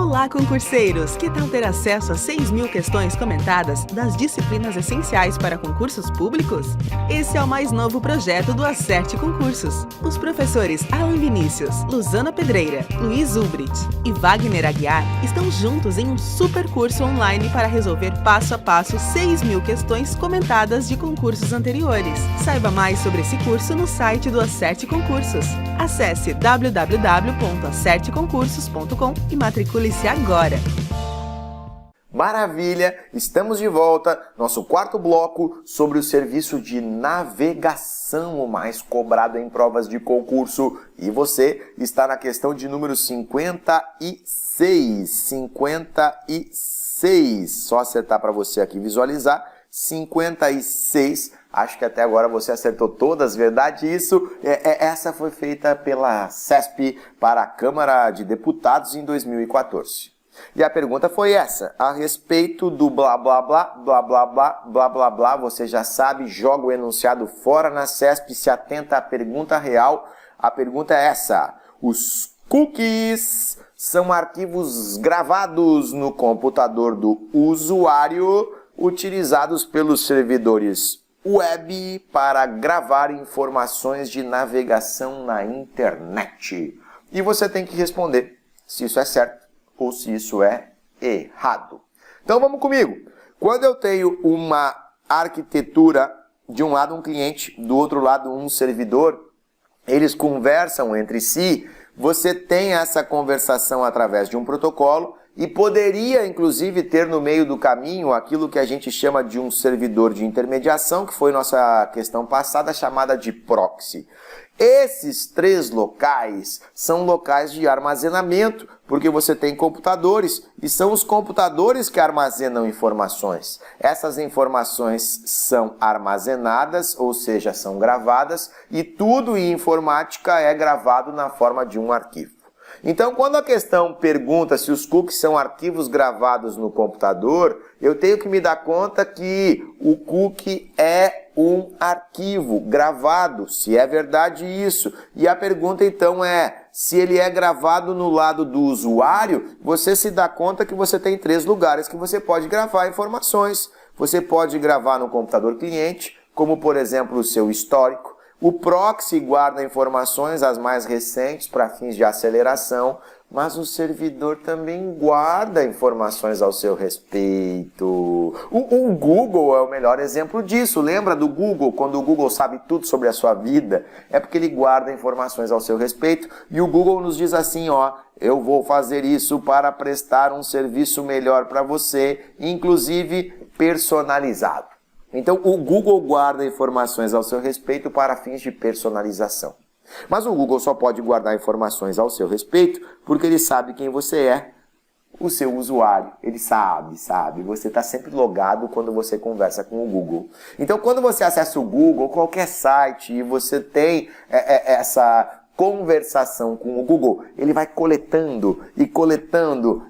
Olá, concurseiros! Que tal ter acesso a 6.000 questões comentadas das disciplinas essenciais para concursos públicos? Esse é o mais novo projeto do Acerte Concursos. Os professores Alan Vinícius, Luzana Pedreira, Luiz Ulbricht e Wagner Aguiar estão juntos em um super curso online para resolver passo a passo 6.000 questões comentadas de concursos anteriores. Saiba mais sobre esse curso no site do Acerte Concursos. Acesse www.acerteconcursos.com e matricule-se agora. Maravilha! Estamos de volta, nosso quarto bloco sobre o serviço de navegação, o mais cobrado em provas de concurso. E você está na questão de número 56. 56. Só acertar para você aqui visualizar. 56. Acho que até agora você acertou todas, verdade? Isso, essa foi feita pela CESP para a Câmara de Deputados em 2014. E a pergunta foi essa, a respeito do blá blá blá, blá blá blá, blá blá blá, você já sabe, joga o enunciado fora na CESP, se atenta à pergunta real. A pergunta é essa, os cookies são arquivos gravados no computador do usuário, utilizados pelos servidores web para gravar informações de navegação na internet. E você tem que responder se isso é certo ou se isso é errado. Então vamos comigo. Quando eu tenho uma arquitetura, de um lado um cliente, do outro lado um servidor, eles conversam entre si, você tem essa conversação através de um protocolo e poderia, inclusive, ter no meio do caminho aquilo que a gente chama de um servidor de intermediação, que foi nossa questão passada, chamada de proxy. Esses três locais são locais de armazenamento, porque você tem computadores e são os computadores que armazenam informações. Essas informações são armazenadas, ou seja, são gravadas, e tudo em informática é gravado na forma de um arquivo. Então, quando a questão pergunta se os cookies são arquivos gravados no computador, eu tenho que me dar conta que o cookie é um arquivo gravado, se é verdade isso. E a pergunta então é, se ele é gravado no lado do usuário, você se dá conta que você tem três lugares que você pode gravar informações. Você pode gravar no computador cliente, como por exemplo o seu histórico. O proxy guarda informações, as mais recentes, para fins de aceleração, mas o servidor também guarda informações ao seu respeito. O Google é o melhor exemplo disso. Lembra do Google? Quando o Google sabe tudo sobre a sua vida, é porque ele guarda informações ao seu respeito. E o Google nos diz assim, ó, eu vou fazer isso para prestar um serviço melhor para você, inclusive personalizado. Então, o Google guarda informações ao seu respeito para fins de personalização. Mas o Google só pode guardar informações ao seu respeito porque ele sabe quem você é, o seu usuário. Ele sabe. Você está sempre logado quando você conversa com o Google. Então, quando você acessa o Google, qualquer site, e você tem essa conversação com o Google, ele vai coletando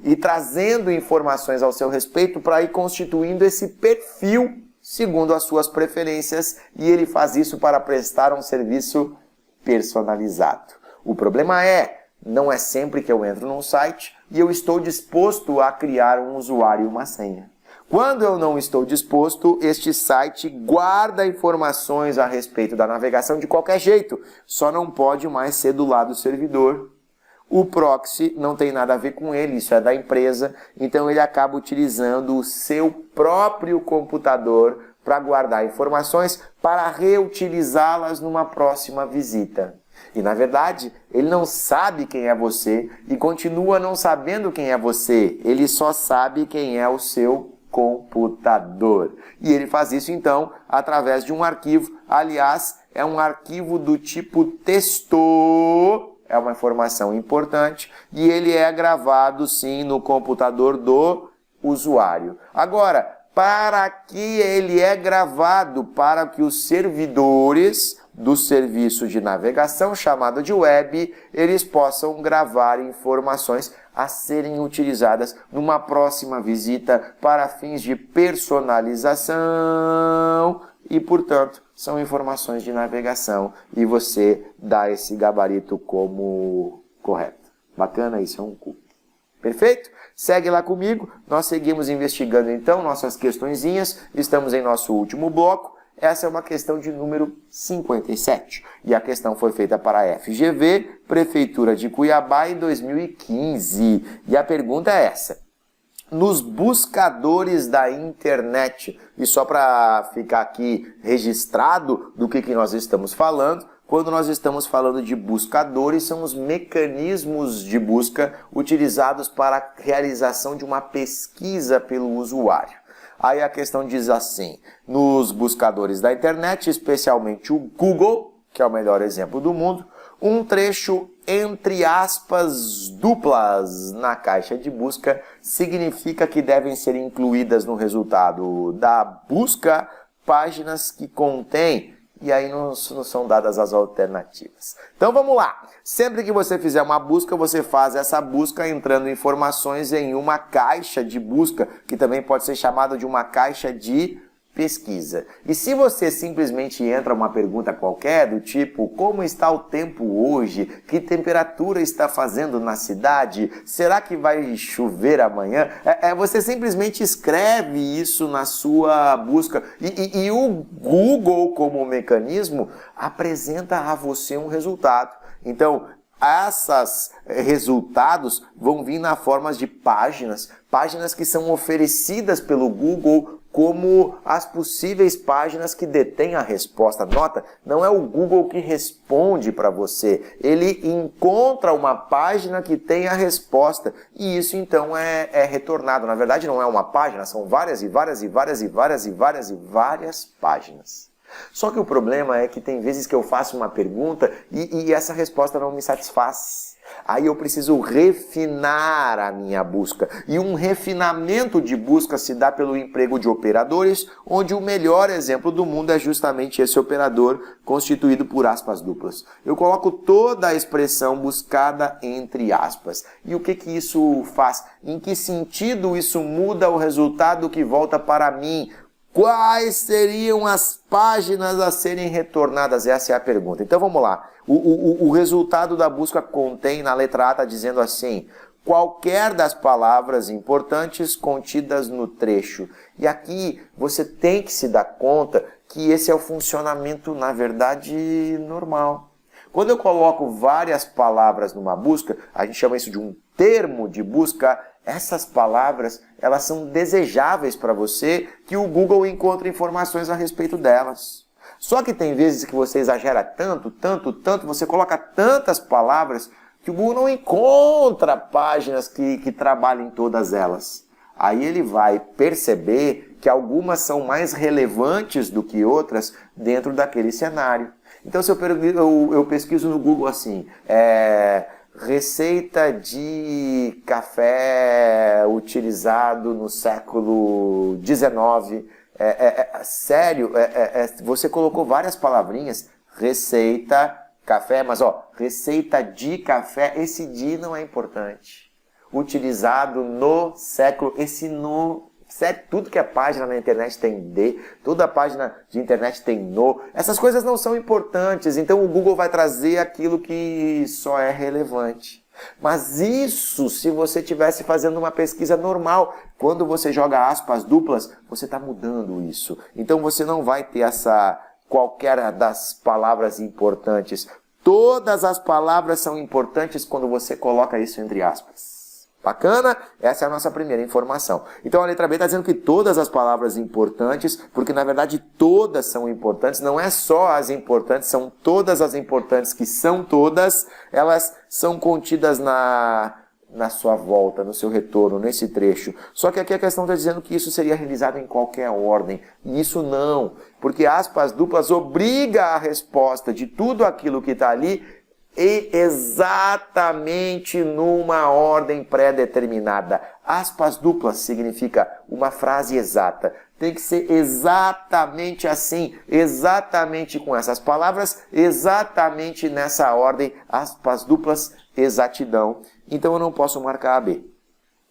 e trazendo informações ao seu respeito para ir constituindo esse perfil segundo as suas preferências, e ele faz isso para prestar um serviço personalizado. O problema é, não é sempre que eu entro num site e eu estou disposto a criar um usuário e uma senha. Quando eu não estou disposto, este site guarda informações a respeito da navegação de qualquer jeito, só não pode mais ser do lado do servidor. O proxy não tem nada a ver com ele, isso é da empresa, então ele acaba utilizando o seu próprio computador para guardar informações para reutilizá-las numa próxima visita. E na verdade, ele não sabe quem é você e continua não sabendo quem é você, ele só sabe quem é o seu computador. E ele faz isso então através de um arquivo, aliás, é um arquivo do tipo texto. É uma informação importante e ele é gravado sim no computador do usuário. Agora, para que ele é gravado? Para que os servidores do serviço de navegação, chamado de web, eles possam gravar informações a serem utilizadas numa próxima visita para fins de personalização e, portanto, são informações de navegação e você dá esse gabarito como correto. Bacana, isso é um cookie. Perfeito? Segue lá comigo, nós seguimos investigando então nossas questõezinhas, estamos em nosso último bloco. Essa é uma questão de número 57. E a questão foi feita para a FGV, Prefeitura de Cuiabá, em 2015. E a pergunta é essa. Nos buscadores da internet, e só para ficar aqui registrado do que nós estamos falando, quando nós estamos falando de buscadores, são os mecanismos de busca utilizados para a realização de uma pesquisa pelo usuário. Aí a questão diz assim, nos buscadores da internet, especialmente o Google, que é o melhor exemplo do mundo, um trecho entre aspas duplas na caixa de busca significa que devem ser incluídas no resultado da busca páginas que contêm, e aí não são dadas as alternativas. Então vamos lá. Sempre que você fizer uma busca, você faz essa busca entrando informações em uma caixa de busca, que também pode ser chamada de uma caixa de pesquisa. E se você simplesmente entra uma pergunta qualquer do tipo, como está o tempo hoje? Que temperatura está fazendo na cidade? Será que vai chover amanhã? Você simplesmente escreve isso na sua busca e o Google, como mecanismo, apresenta a você um resultado. Então, esses resultados vão vir na forma de páginas que são oferecidas pelo Google como as possíveis páginas que detêm a resposta. Nota, não é o Google que responde para você, ele encontra uma página que tem a resposta e isso então é retornado. Na verdade não é uma página, são várias páginas. Só que o problema é que tem vezes que eu faço uma pergunta e essa resposta não me satisfaz. Aí eu preciso refinar a minha busca. E um refinamento de busca se dá pelo emprego de operadores, onde o melhor exemplo do mundo é justamente esse operador constituído por aspas duplas. Eu coloco toda a expressão buscada entre aspas. E o que isso faz? Em que sentido isso muda o resultado que volta para mim? Quais seriam as páginas a serem retornadas? Essa é a pergunta. Então vamos lá. O resultado da busca contém, na letra A, está dizendo assim, qualquer das palavras importantes contidas no trecho. E aqui você tem que se dar conta que esse é o funcionamento, na verdade, normal. Quando eu coloco várias palavras numa busca, a gente chama isso de um termo de busca. Essas palavras, elas são desejáveis para você que o Google encontre informações a respeito delas. Só que tem vezes que você exagera tanto, você coloca tantas palavras que o Google não encontra páginas que trabalhem todas elas. Aí ele vai perceber que algumas são mais relevantes do que outras dentro daquele cenário. Então se eu pesquiso no Google assim, receita de café utilizado no século XIX. Sério, você colocou várias palavrinhas, receita, café, mas receita de café, esse de não é importante. Utilizado no século, tudo que é página na internet tem de, toda página de internet tem no. Essas coisas não são importantes, então o Google vai trazer aquilo que só é relevante. Mas isso, se você estivesse fazendo uma pesquisa normal, quando você joga aspas duplas, você está mudando isso. Então você não vai ter qualquer das palavras importantes. Todas as palavras são importantes quando você coloca isso entre aspas. Bacana? Essa é a nossa primeira informação. Então a letra B está dizendo que todas as palavras importantes, porque na verdade todas são importantes, não é só as importantes, são todas as importantes que são todas, elas são contidas na sua volta, no seu retorno, nesse trecho. Só que aqui a questão está dizendo que isso seria realizado em qualquer ordem. E isso não, porque aspas duplas obriga a resposta de tudo aquilo que está ali e exatamente numa ordem pré-determinada. Aspas duplas significa uma frase exata. Tem que ser exatamente assim, exatamente com essas palavras, exatamente nessa ordem, aspas duplas, exatidão. Então eu não posso marcar a B.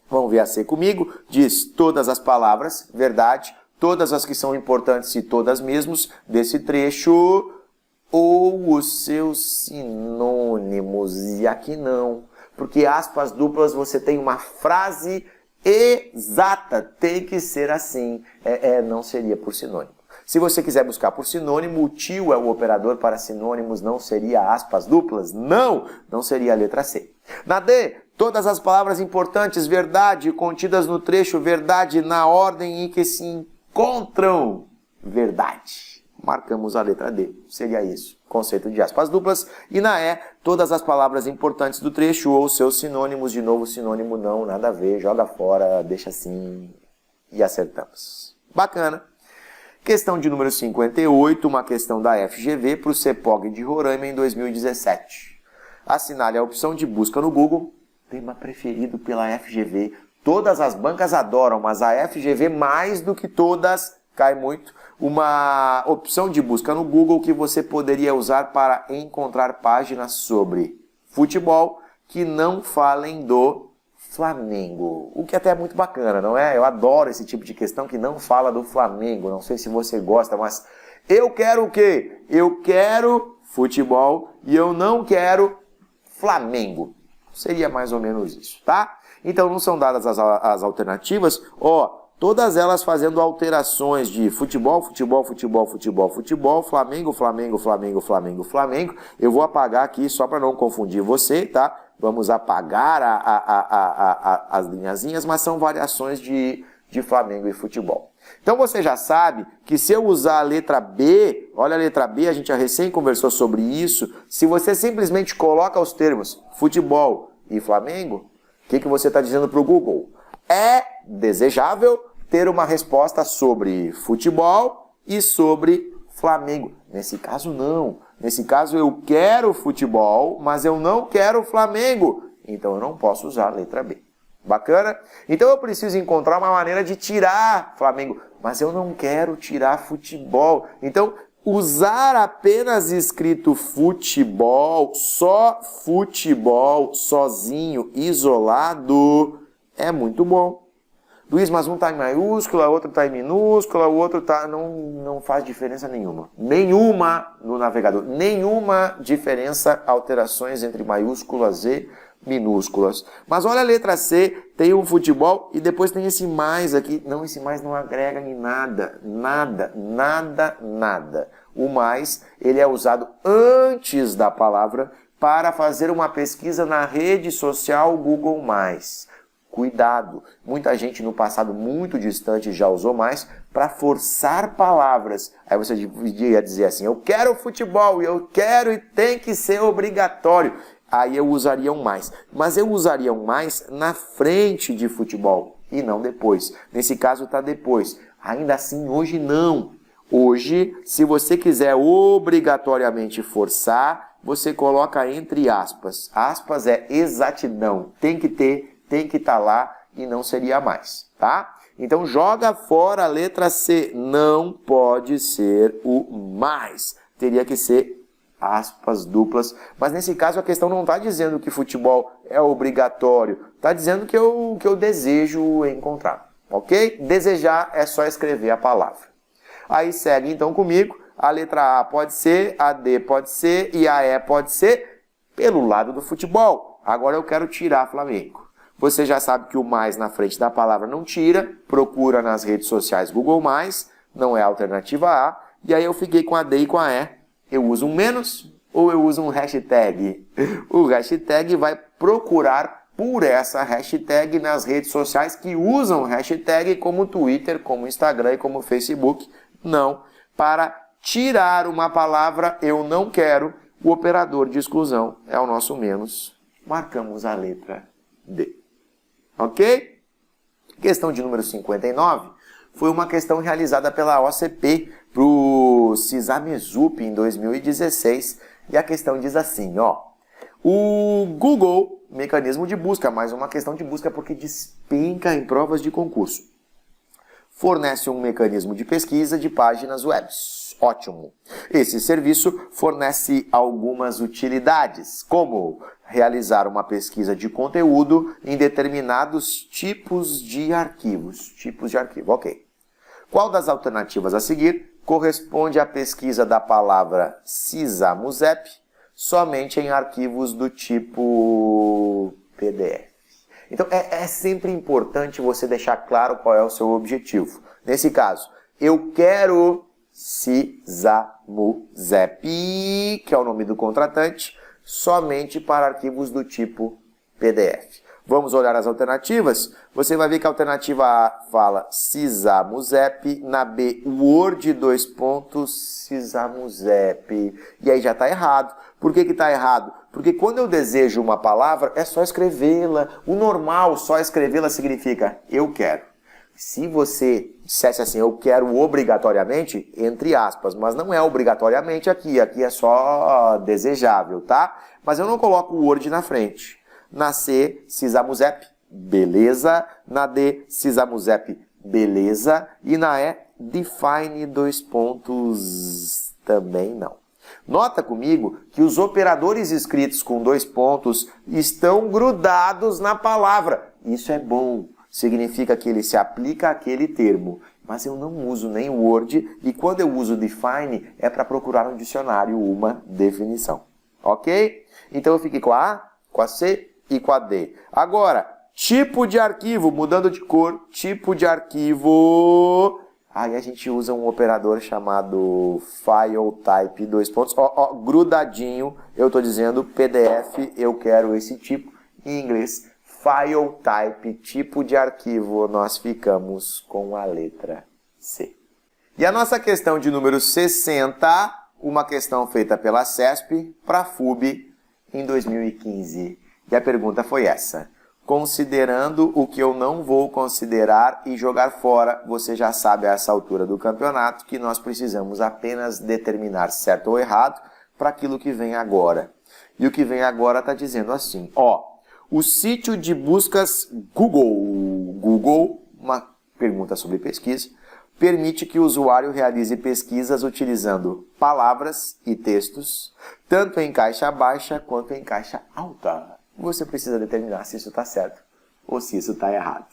Vamos ver a C comigo. Diz todas as palavras, verdade, todas as que são importantes e todas mesmos desse trecho, ou os seus sinônimos, e aqui não. Porque aspas duplas você tem uma frase exata, tem que ser assim, não seria por sinônimo. Se você quiser buscar por sinônimo, o tio é o operador para sinônimos, não seria aspas duplas? Não seria a letra C. Na D, todas as palavras importantes, verdade, contidas no trecho verdade, na ordem em que se encontram, verdade. Marcamos a letra D, seria isso, conceito de aspas duplas. E na E, todas as palavras importantes do trecho ou seus sinônimos, de novo sinônimo não, nada a ver, joga fora, deixa assim e acertamos. Bacana. Questão de número 58, uma questão da FGV para o CEPOG de Roraima em 2017. Assinale a opção de busca no Google, tema preferido pela FGV. Todas as bancas adoram, mas a FGV mais do que todas cai muito. Uma opção de busca no Google que você poderia usar para encontrar páginas sobre futebol que não falem do Flamengo, o que até é muito bacana, não é? Eu adoro esse tipo de questão que não fala do Flamengo, não sei se você gosta, mas eu quero o quê? Eu quero futebol e eu não quero Flamengo. Seria mais ou menos isso, tá? Então não são dadas as alternativas, todas elas fazendo alterações de futebol, futebol, futebol, futebol, futebol, Flamengo, Flamengo, Flamengo, Flamengo, Flamengo. Eu vou apagar aqui só para não confundir você, tá? Vamos apagar as linhazinhas, mas são variações de Flamengo e futebol. Então você já sabe que se eu usar a letra B, olha a letra B, a gente já recém conversou sobre isso, se você simplesmente coloca os termos futebol e Flamengo, o que você está dizendo para o Google? É desejável ter uma resposta sobre futebol e sobre Flamengo. Nesse caso, não. Nesse caso, eu quero futebol, mas eu não quero Flamengo. Então, eu não posso usar a letra B. Bacana? Então, eu preciso encontrar uma maneira de tirar Flamengo, mas eu não quero tirar futebol. Então, usar apenas escrito futebol, só futebol, sozinho, isolado, é muito bom. Luiz, mas um está em maiúscula, outro está em minúscula, o outro está... Não faz diferença nenhuma. Nenhuma no navegador. Nenhuma diferença, alterações entre maiúsculas e minúsculas. Mas olha a letra C, tem um futebol e depois tem esse mais aqui. Não, esse mais não agrega em nada. Nada, nada, nada. O mais, ele é usado antes da palavra para fazer uma pesquisa na rede social Google+. Cuidado, muita gente no passado muito distante já usou mais para forçar palavras. Aí você ia dizer assim, eu quero futebol, eu quero e tem que ser obrigatório. Aí eu usaria um mais. Mas eu usaria um mais na frente de futebol e não depois. Nesse caso está depois. Ainda assim, hoje não. Hoje, se você quiser obrigatoriamente forçar, você coloca entre aspas. Aspas é exatidão, tem que ter, tem que estar lá e não seria mais, tá? Então joga fora a letra C, não pode ser o mais, teria que ser aspas duplas, mas nesse caso a questão não está dizendo que futebol é obrigatório, está dizendo que eu desejo encontrar, ok? Desejar é só escrever a palavra. Aí segue então comigo, a letra A pode ser, a D pode ser e a E pode ser pelo lado do futebol. Agora eu quero tirar Flamengo. Você já sabe que o mais na frente da palavra não tira, procura nas redes sociais Google+, não é a alternativa A, e aí eu fiquei com a D e com a E. Eu uso um menos ou eu uso um hashtag? O hashtag vai procurar por essa hashtag nas redes sociais que usam hashtag como Twitter, como Instagram e como Facebook. Não. Para tirar uma palavra, eu não quero, o operador de exclusão é o nosso menos. Marcamos a letra D. Ok? Questão de número 59 foi uma questão realizada pela OCP para o CISAMESUP em 2016. E a questão diz assim, o Google, mecanismo de busca, mais uma questão de busca porque despenca em provas de concurso, fornece um mecanismo de pesquisa de páginas web. Ótimo! Esse serviço fornece algumas utilidades, como realizar uma pesquisa de conteúdo em determinados tipos de arquivos. Tipos de arquivo, ok. Qual das alternativas a seguir corresponde à pesquisa da palavra CISAMUSEP somente em arquivos do tipo PDF. Então, é sempre importante você deixar claro qual é o seu objetivo. Nesse caso, eu quero SISAMUZEP, que é o nome do contratante, somente para arquivos do tipo PDF. Vamos olhar as alternativas? Você vai ver que a alternativa A fala SISAMUZEP, na B, Word, SISAMUZEP. E aí já está errado. Por que está errado? Porque quando eu desejo uma palavra, é só escrevê-la. O normal, só escrevê-la significa eu quero. Se você dissesse assim, eu quero obrigatoriamente, entre aspas, mas não é obrigatoriamente aqui é só desejável, tá? Mas eu não coloco o Word na frente. Na C, SISAMUZEP, beleza. Na D, SISAMUZEP, beleza. E na E, Define, também não. Nota comigo que os operadores escritos com 2 pontos estão grudados na palavra. Isso é bom. Significa que ele se aplica àquele termo. Mas eu não uso nem o Word e quando eu uso define é para procurar no dicionário uma definição. Ok? Então eu fiquei com a A, com a C e com a D. Agora, tipo de arquivo, mudando de cor, tipo de arquivo. Aí a gente usa um operador chamado file type, 2 pontos. Grudadinho, eu estou dizendo PDF, eu quero esse tipo. Em inglês, file type, tipo de arquivo, nós ficamos com a letra C. E a nossa questão de número 60, uma questão feita pela CESP para a FUB em 2015. E a pergunta foi essa. Considerando o que eu não vou considerar e jogar fora, você já sabe a essa altura do campeonato que nós precisamos apenas determinar certo ou errado para aquilo que vem agora. E o que vem agora está dizendo assim, o sítio de buscas Google, uma pergunta sobre pesquisa, permite que o usuário realize pesquisas utilizando palavras e textos, tanto em caixa baixa quanto em caixa alta. Você precisa determinar se isso está certo ou se isso está errado.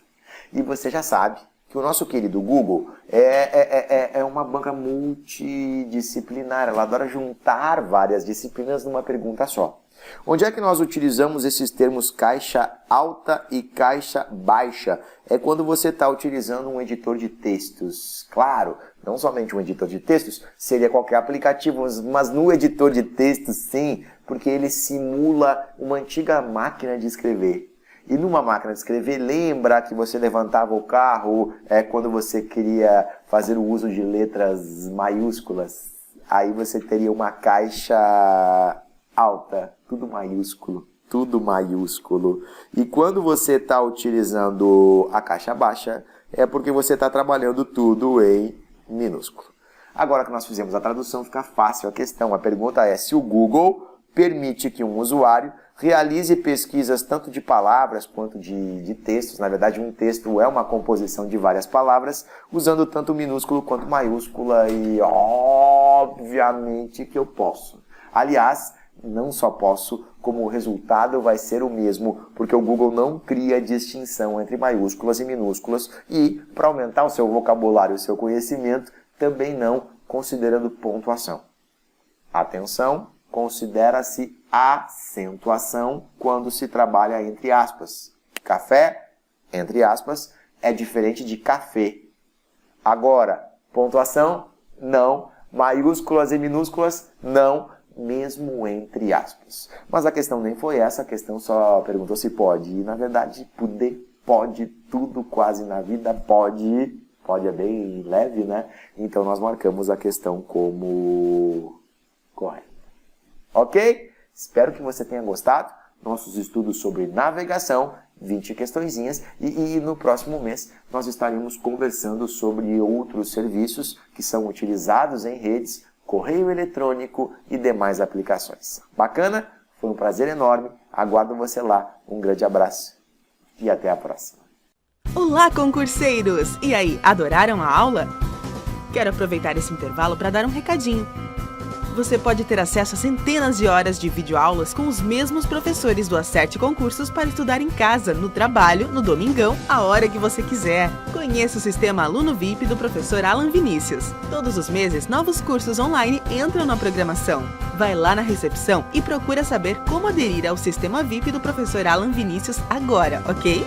E você já sabe que o nosso querido Google é uma banca multidisciplinar. Ela adora juntar várias disciplinas numa pergunta só. Onde é que nós utilizamos esses termos caixa alta e caixa baixa? É quando você está utilizando um editor de textos. Claro, não somente um editor de textos, seria qualquer aplicativo, mas no editor de textos sim, porque ele simula uma antiga máquina de escrever. E numa máquina de escrever, lembra que você levantava o carro quando você queria fazer o uso de letras maiúsculas? Aí você teria uma caixa alta, tudo maiúsculo, tudo maiúsculo. E quando você está utilizando a caixa baixa, é porque você está trabalhando tudo em minúsculo. Agora que nós fizemos a tradução, fica fácil a questão. A pergunta é se o Google permite que um usuário realize pesquisas tanto de palavras quanto de textos. Na verdade, um texto é uma composição de várias palavras, usando tanto minúsculo quanto maiúscula, e obviamente que eu posso. Aliás, não só posso, como o resultado vai ser o mesmo, porque o Google não cria distinção entre maiúsculas e minúsculas e, para aumentar o seu vocabulário e o seu conhecimento, também não considerando pontuação. Atenção, considera-se acentuação quando se trabalha entre aspas. Café, entre aspas, é diferente de café. Agora, pontuação, não. Maiúsculas e minúsculas, não. Mesmo entre aspas. Mas a questão nem foi essa, a questão só perguntou se pode. E na verdade, pode tudo quase na vida, pode é bem leve, né? Então nós marcamos a questão como correta. Ok? Espero que você tenha gostado. Nossos estudos sobre navegação, 20 questõezinhas, e no próximo mês nós estaremos conversando sobre outros serviços que são utilizados em redes, correio eletrônico e demais aplicações. Bacana? Foi um prazer enorme. Aguardo você lá. Um grande abraço e até a próxima. Olá, concurseiros! E aí, adoraram a aula? Quero aproveitar esse intervalo para dar um recadinho. Você pode ter acesso a centenas de horas de videoaulas com os mesmos professores do Acerte Concursos para estudar em casa, no trabalho, no domingão, a hora que você quiser. Conheça o sistema Aluno VIP do professor Alan Vinícius. Todos os meses, novos cursos online entram na programação. Vai lá na recepção e procura saber como aderir ao sistema VIP do professor Alan Vinícius agora, ok?